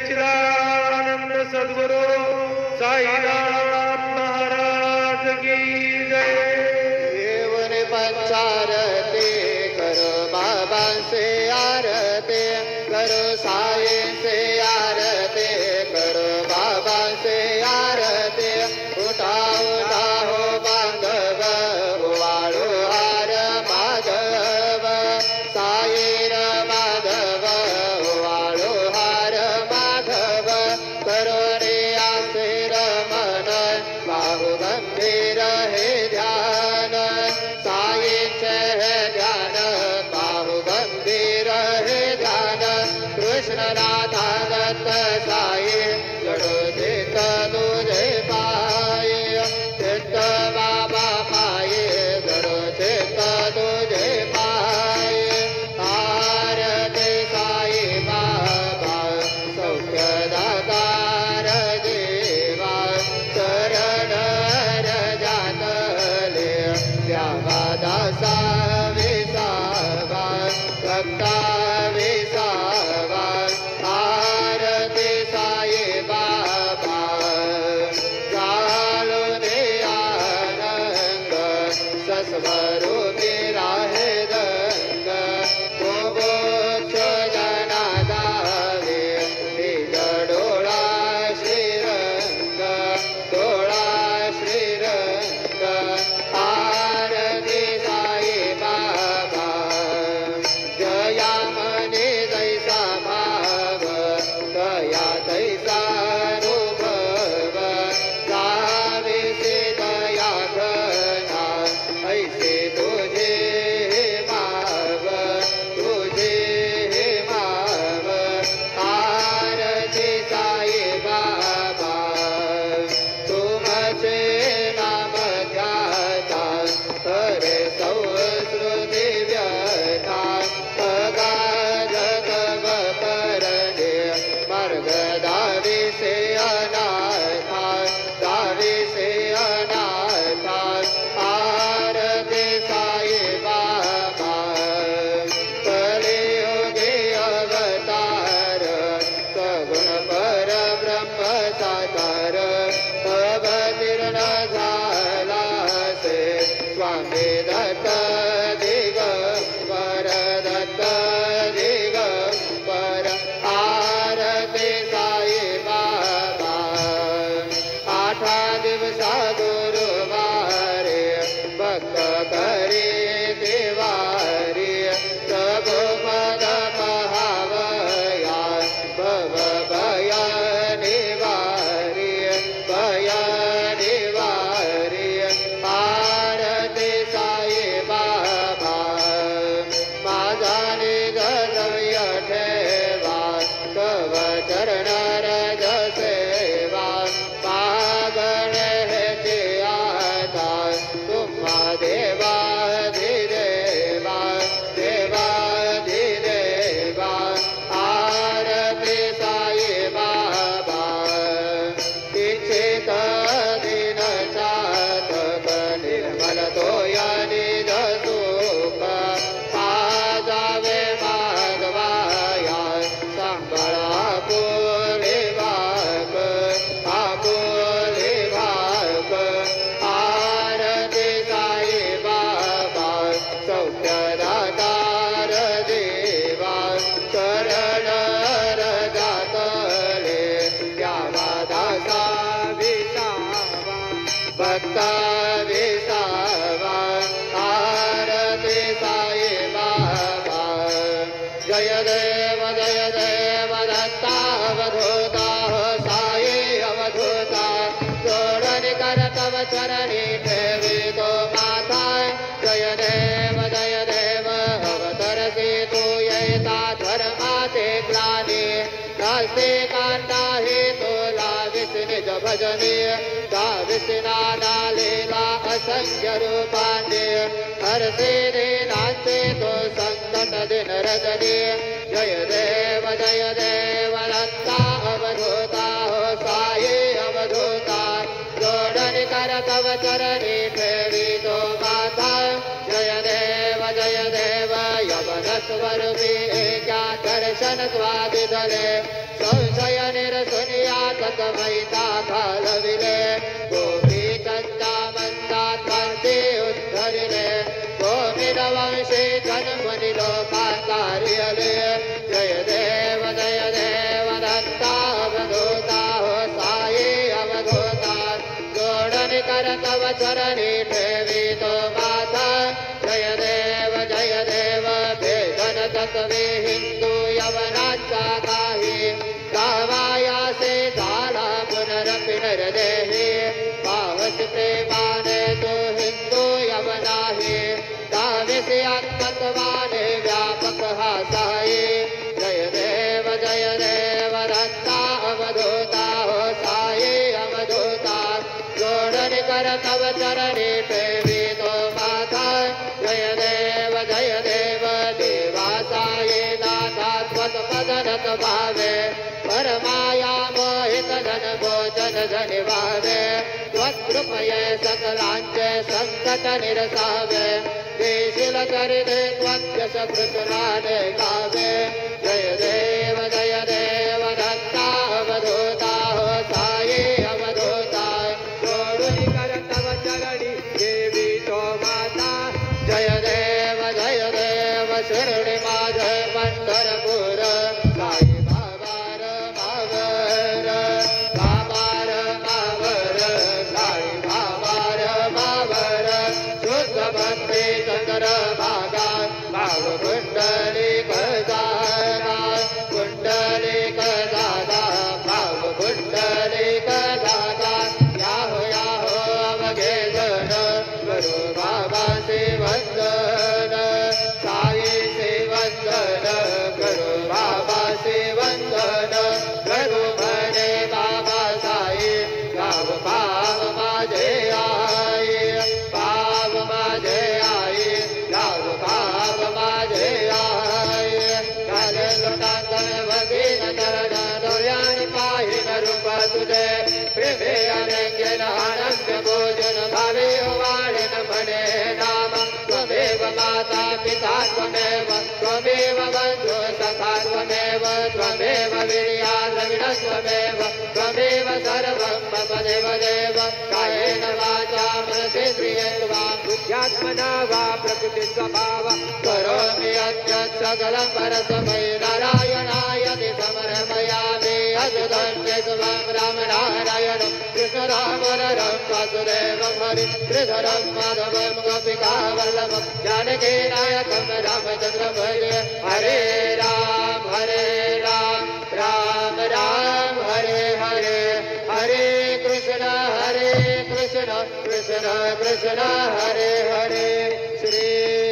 सच्चिदानंद सद्गुरु साईनाथ महाराज की जय। देवन पंचारती करो बाबा से आरती, करो साई से आरती, करो बाबा से आरती। उठा उठा हो बांधव वाळू हार माधव, साईर माधव वाळू हार माधव। करो रे आशीर मन बाहु गंभीर हे ध्यान, साईचे हे ध्यान बाहु गंभीर हे ध्यान। कृष्ण राधा दत्त साई जडो चित्त तुझे पाये, चित्त बाबा पाये जडो चित्त तुझे पाये। आरती साई बाबा सौख्यदातार देवा, चरण रजातले द्यावा दासा विसावा, भक्ता विसावा। आरती साई बाबा चालू दे आनंद, सस्वरूपी राहे दंग। गोगोच्छ जना दावे निज डोळा श्रीरंग, डोळा श्रीरंग। आरती साई बाबा जया मने जैसा भाव, दया तैसा अनुभव। जावेसे दया घना ऐसे तुझे माव, तुझे माव। आरती साई बाबा तुमचे नाम ध्याता, करे संस्कृती व्यथा। अगाध तव करणे मार्ग दाविसे अनाथा, दाविसे अनाथा। आरती साई बाबा कलियुगे अवतार, सगुण परब्रह्म साकार। अवतीर्ण झाला से स्वामी दत्त दिगंबर, दत्त दिगंबर। आरती साई बाबा आठा दिवसा गुरुवारे, भक्त करी देवारी। प्रभु पद पहावया भव भय निवारी, भय निवारी। आरती साई बाबा माझा निज द्रव्य ठेवा, तव चरण रज सेवा। पागण हेचे आता तुम्हा देवाधिदेवा, देवाधिदेवा। आरती साई बाबा इच्छित दिन चातक, निर्मल तोया निज सुख। पाजावे माधवाया सांभाळा आपुले भाग, आपुले भाग। आरती साई बाबा सौख्यदातार देवा, चरण रजातले द्यावा दासा विसावा, भक्ता विसावा। आरती साई बाबा जय देव दत्ता अवधूता, साई अवधूता। जोडणी कर तव चरणी ठेवी तो माथा, जय देव अवतरसी तू येता धर्माचे ग्लानी। नास्तिकांना हे तुला विष्णुज भजनी, दाविष्णा नालेला असंख्य रूपांनी। हरसे दीनांचे तो संकट दिन रजनी। जय देव दत्ता अवधूता, हो साई अवधूता। जोडणी कर तव चरणी ठेवी तो माथा, जय देव यवन स्वरूपी क्या कर दर्शन स्वादिधले संशय निरसुनिया ततमयिता कालविले गोपी चंदा मंदात्मन्ते उद्धरिले गोविदवंशे जन्मनि लोकान्तार्यले जय देव दत्ता अवधूता हो साये अवधूता जोडन कर तव चरणी ठेवी तो माता जय देव भेदन तत्वे हिंदू यवनाचा काही गावायासे झाला पुनरपि नरदेही पावस प्रेमाने तो हिंदू यवनाही दाविसी आत्मत्वाने व्यापक हा साई जय देव दत्ता अवधूता हो साई अवधूता जोडन कर तव चरणी ठेवी तो माता जय देव देवा साई दाता त्वत्पदरत भावे परमाया मोहित धन भोजन धनिवावे त्वत्कृपये सकलांचे संकट निरसावे देशील करिदे त्वत्यस पृथुराने गावे जय देव दत्ता अवधूता हो साई अवधूता जोडून कर तव चरणी देवी तो माता जय देव शिरडी माझे पंढरपूर साई बाबार मावर साई बाबार शुद्ध भक्ती चंद्र भागा भाव कुंडलिक दादा भाव कुंडलिक दादा याहो अवघे जन गुरु बाबा से वंदन करो बाबा से वंदन करो भरे बाबा साई गाव पाव माझे आई गाव पाव माझे आई झाले लोटांतर भगीन चरण डोळ्याने पाहिन रूप तुझे प्रेमे अनेके आनंद भोजन भावे वाढेन म्हणे नाम त्वमेव माता पिता त्वमेव बंधु सखा त्वमेव वीर्या द्रविण त्वमेव सर्वं मम देव कायेन वाचा मनसेन्द्रियेर्वा बुद्ध्यात्मना वा प्रकृति स्वभाव करोमि यत् सकलं परस्मै नारायणाय समर्पयामि अजधन्ये शुभं राम नारायणं कृष्ण दामोदरं वासुदेवं हरि श्रीधरं माधवं गोपिका वल्लभं जानकी नायकं रामचन्द्रं भजे हरे राम राम राम हरे हरे हरे कृष्ण कृष्ण कृष्ण हरे हरे श्री